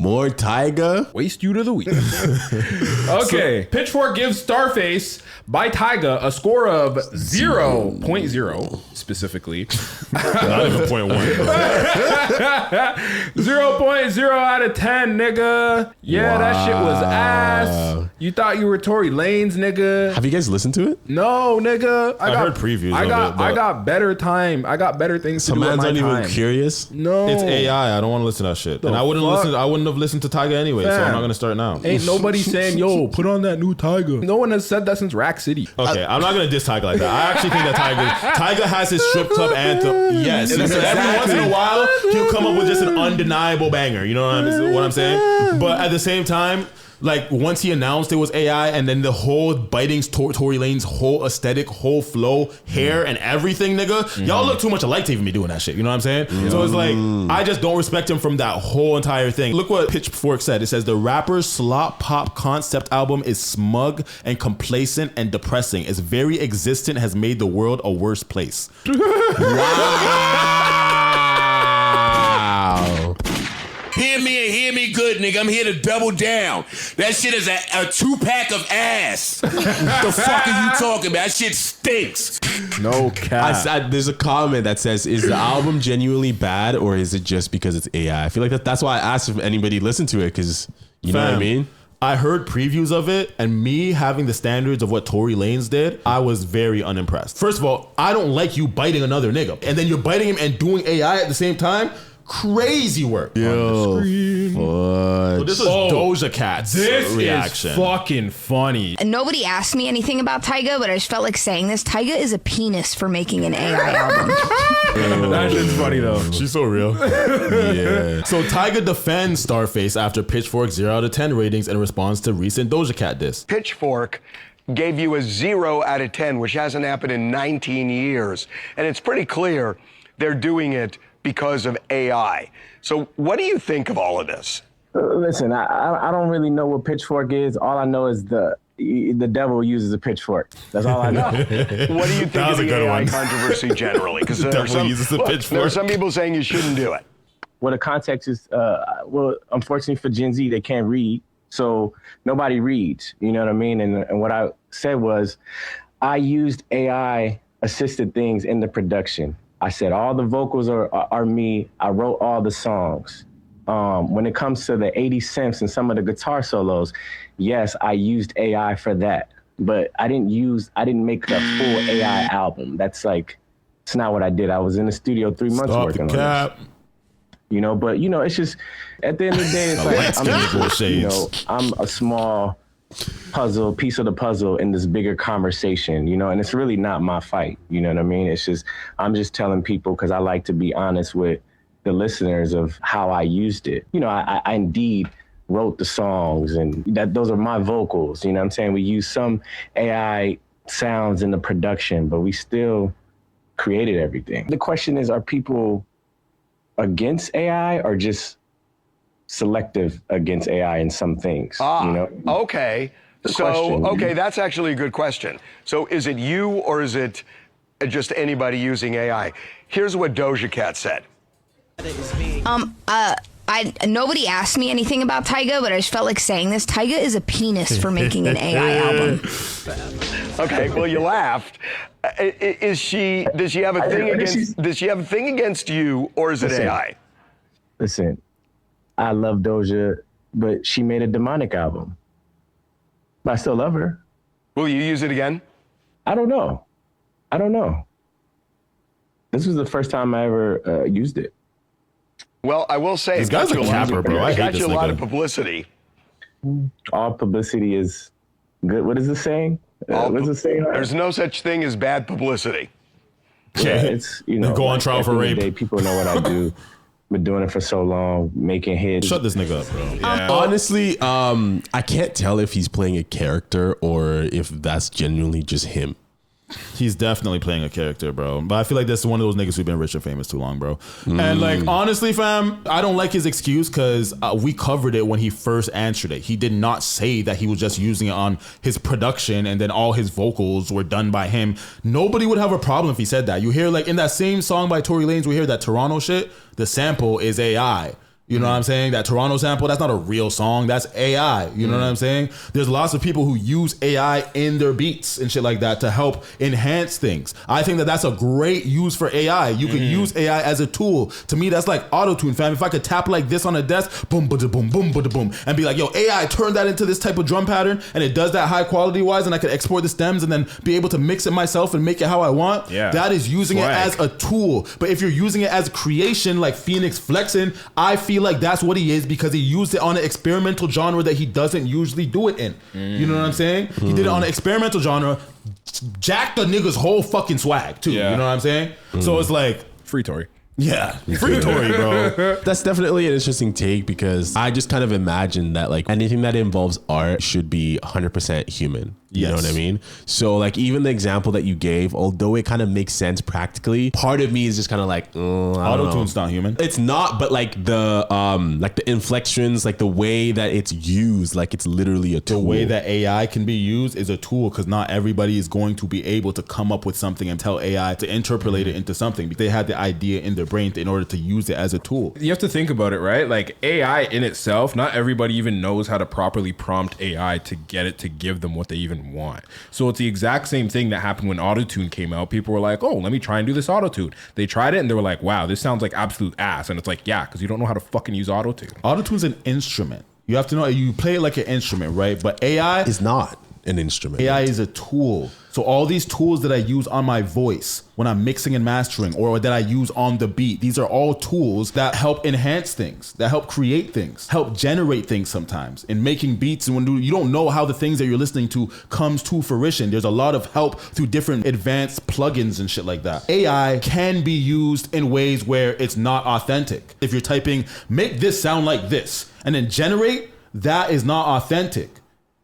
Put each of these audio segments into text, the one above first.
More Tyga. Waste you to the week. Okay. Pitchfork gives Starface by Tyga a score of 0.0 specifically. Not even 0.1. 0.0 out of 10, nigga. Yeah, that shit was ass. You thought you were Tory Lanez, nigga. Have you guys listened to it? No, nigga. I heard previews of it, but I got better time. I got better things to do with my time. Man's not even curious. No. It's AI. I don't want to listen to that shit. And I wouldn't have listened to Tyga anyway, so I'm not gonna start now. Ain't nobody saying, yo, put on that new Tyga. No one has said that since Rack City. Okay, I'm not gonna diss Tyga like that. I actually think that Tyga has his strip club anthem. Yes, every once in a while he'll come up with just an undeniable banger. You know what I'm saying? But at the same time, like once he announced it was AI, and then the whole biting Tory Lanez whole aesthetic, whole flow, hair, and everything, nigga, y'all look too much alike to even be doing that shit. You know what I'm saying? So it's like I just don't respect him from that whole entire thing. Look what Pitchfork said. It says the rapper's slop pop concept album is smug and complacent and depressing. Its very existence has made the world a worse place. Wow. Hear me and hear me good, nigga. I'm here to double down. That shit is a 2-pack of ass. The fuck are you talking about? That shit stinks. No cap. There's a comment that says, is the album genuinely bad or is it just because it's AI? I feel like that's why I asked if anybody listened to it, because you know what I mean? I heard previews of it, and me having the standards of what Tory Lanez did, I was very unimpressed. First of all, I don't like you biting another nigga, and then you're biting him and doing AI at the same time. Crazy work. Yo, so this was Doja Cat's reaction. Is fucking funny. And nobody asked me anything about Tyga, but I just felt like saying this. Tyga is a penis for making an AI album. That shit's funny though. She's so real. Yeah. So Tyga defends Starface after Pitchfork 0 out of 10 ratings in response to recent Doja Cat diss. Pitchfork gave you a 0 out of 10, which hasn't happened in 19 years. And it's pretty clear they're doing it because of AI. So what do you think of all of this? Listen, I don't really know what Pitchfork is. All I know is the devil uses a pitchfork. That's all I know. What do you think of the AI controversy generally? Because there are some people saying you shouldn't do it. Well, the context is, well, unfortunately for Gen Z, they can't read. So nobody reads, you know what I mean? And what I said was, I used AI assisted things in the production. I said all the vocals are me. I wrote all the songs. When it comes to the 80 cents and some of the guitar solos, yes, I used AI for that. But I didn't make a full AI album. It's not what I did. I was in the studio 3 months working on this. You know, but it's just at the end of the day, it's I'm a small piece of the puzzle in this bigger conversation, and it's really not my fight. You know what I mean? It's just, I'm just telling people, because I like to be honest with the listeners of how I used it. I indeed wrote the songs, and those are my vocals. You know what I'm saying? We use some AI sounds in the production, but we still created everything. The question is, are people against AI or just selective against AI in some things? Okay. That's actually a good question. So is it you or is it just anybody using AI? Here's what Doja Cat said. Nobody asked me anything about Tyga, but I just felt like saying this. Tyga is a penis for making an AI album. Okay, well, you laughed. Does she have a thing against you, or is it AI? Listen, I love Doja, but she made a demonic album. But I still love her. Will you use it again? I don't know. This was the first time I ever used it. Well, I will say, this guy's a capper, bro. I got hate you this a lot nigga. of publicity. All publicity is good. What is the saying? What is the saying? There's no such thing as bad publicity. Yeah, it's go on trial for rape. People know what I do. Been doing it for so long, making hits. Shut this nigga up, bro. Yeah. Honestly, I can't tell if he's playing a character or if that's genuinely just him. He's definitely playing a character, bro. But I feel like that's one of those niggas who've been rich and famous too long, bro. And honestly, fam, I don't like his excuse because we covered it when he first answered it. He did not say that he was just using it on his production and then all his vocals were done by him. Nobody would have a problem if he said that. You hear in that same song by Tory Lanez, we hear that Toronto shit, the sample is AI. You know what I'm saying? That Toronto sample, that's not a real song. That's AI. You know what I'm saying? There's lots of people who use AI in their beats and shit like that to help enhance things. I think that that's a great use for AI. You could use AI as a tool. To me, that's like auto-tune, fam. If I could tap like this on a desk, boom, boom, boom, boom, boom, boom, and be like, yo, AI, turn that into this type of drum pattern, and it does that high quality wise, and I could export the stems and then be able to mix it myself and make it how I want. That is using it as a tool. But if you're using it as a creation, like Phoenix flexing, I feel like that's what he is, because he used it on an experimental genre that he doesn't usually do it in. You know what I'm saying? He did it on an experimental genre, jacked the nigga's whole fucking swag too. You know what I'm saying? So it's like Free Tory. Yeah, free Tory, bro. That's definitely an interesting take, because I just kind of imagine that like anything that involves art should be 100% human. You know what I mean? So like even the example that you gave, although it kind of makes sense practically, part of me is just kind of like, Auto-tune's not human. It's not, but like the inflections, like the way that it's used, like it's literally a tool. The way that AI can be used is a tool, because not everybody is going to be able to come up with something and tell AI to interpolate it into something. They had the idea in their brain in order to use it as a tool. You have to think about it, right? Like AI in itself, not everybody even knows how to properly prompt AI to get it to give them what they even want. So it's the exact same thing that happened when autotune came out. People were like, oh, let me try and do this autotune. They tried it and they were like, wow, this sounds like absolute ass. And it's like, yeah, because you don't know how to fucking use autotune. Autotune's an instrument. You have to know, you play it like an instrument, right? But AI is not an instrument. AI is a tool. So all these tools that I use on my voice when I'm mixing and mastering, or that I use on the beat, these are all tools that help enhance things, that help create things, help generate things sometimes in making beats. And when you don't know how the things that you're listening to comes to fruition, there's a lot of help through different advanced plugins and shit like that. AI can be used in ways where it's not authentic. If you're typing, make this sound like this, and then generate, that is not authentic.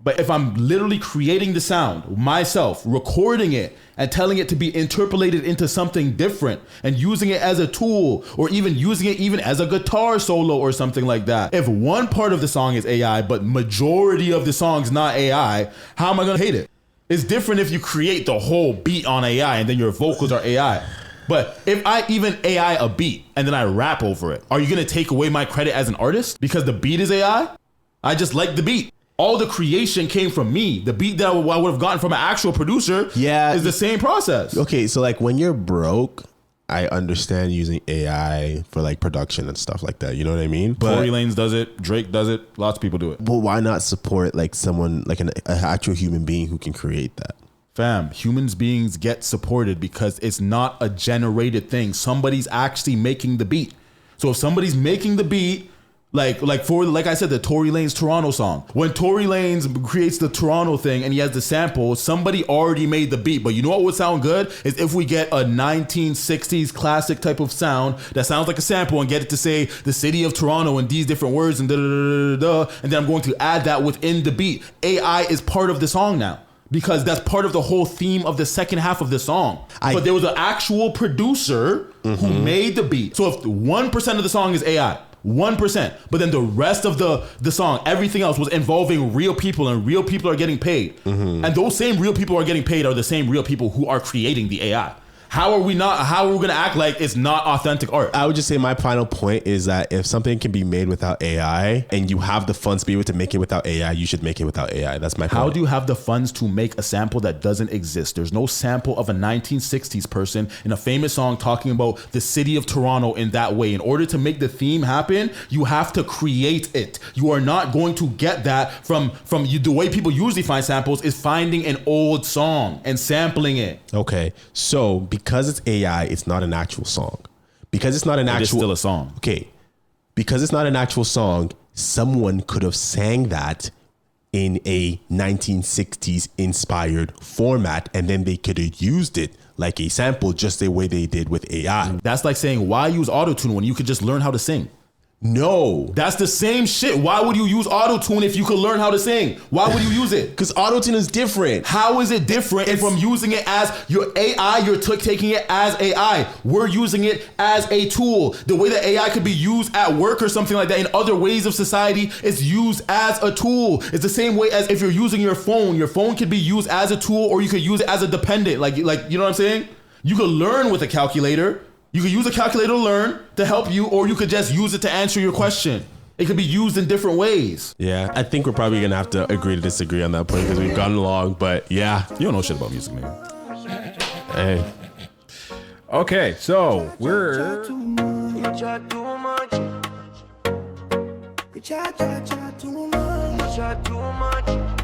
But if I'm literally creating the sound myself, recording it and telling it to be interpolated into something different and using it as a tool, or even using it even as a guitar solo or something like that. If one part of the song is AI, but majority of the song's not AI, how am I gonna hate it? It's different if you create the whole beat on AI and then your vocals are AI. But if I even AI a beat and then I rap over it, are you gonna take away my credit as an artist because the beat is AI? I just like the beat. All the creation came from me. The beat that I would have gotten from an actual producer is the same process. Okay, so like when you're broke, I understand using AI for like production and stuff like that. You know what I mean? But Tory Lanez does it. Drake does it. Lots of people do it. But why not support like someone, like an actual human being who can create that? Fam, humans beings get supported because it's not a generated thing. Somebody's actually making the beat. So if somebody's making the beat, like I said, the Tory Lanez Toronto song. When Tory Lanez creates the Toronto thing and he has the sample, somebody already made the beat. But you know what would sound good is if we get a 1960s classic type of sound that sounds like a sample and get it to say the city of Toronto and these different words and and then I'm going to add that within the beat. AI is part of the song now, because that's part of the whole theme of the second half of the song. But there was an actual producer who made the beat. So if 1% of the song is AI, 1%, but then the rest of the song, everything else was involving real people, and real people are getting paid. And those same real people are getting paid are the same real people who are creating the AI. How are we going to act like it's not authentic art? I would just say my final point is that if something can be made without AI and you have the funds to be able to make it without AI, you should make it without AI. That's my point. How do you have the funds to make a sample that doesn't exist? There's no sample of a 1960s person in a famous song talking about the city of Toronto in that way. In order to make the theme happen, you have to create it. You are not going to get that from you. The way people usually find samples is finding an old song and sampling it. Okay, so because it's AI, it's not an actual song. Because it's not an actual... It's still a song. Okay. Because it's not an actual song, someone could have sang that in a 1960s inspired format, and then they could have used it like a sample just the way they did with AI. That's like saying, why use autotune when you could just learn how to sing? No. That's the same shit. Why would you use auto-tune if you could learn how to sing? Why would you use it? Because auto-tune is different. How is it different from using it as your AI? You're taking it as AI. We're using it as a tool. The way that AI could be used at work or something like that in other ways of society is used as a tool. It's the same way as if you're using your phone could be used as a tool, or you could use it as a dependent. Like you know what I'm saying? You could learn with a calculator, You could use a calculator to learn to help you, or you could just use it to answer your question. It could be used in different ways. Yeah, I think we're probably gonna have to agree to disagree on that point because we've gone along. But yeah, You don't know shit about music, man. hey, Okay, so we're Chat too much. Chat too much.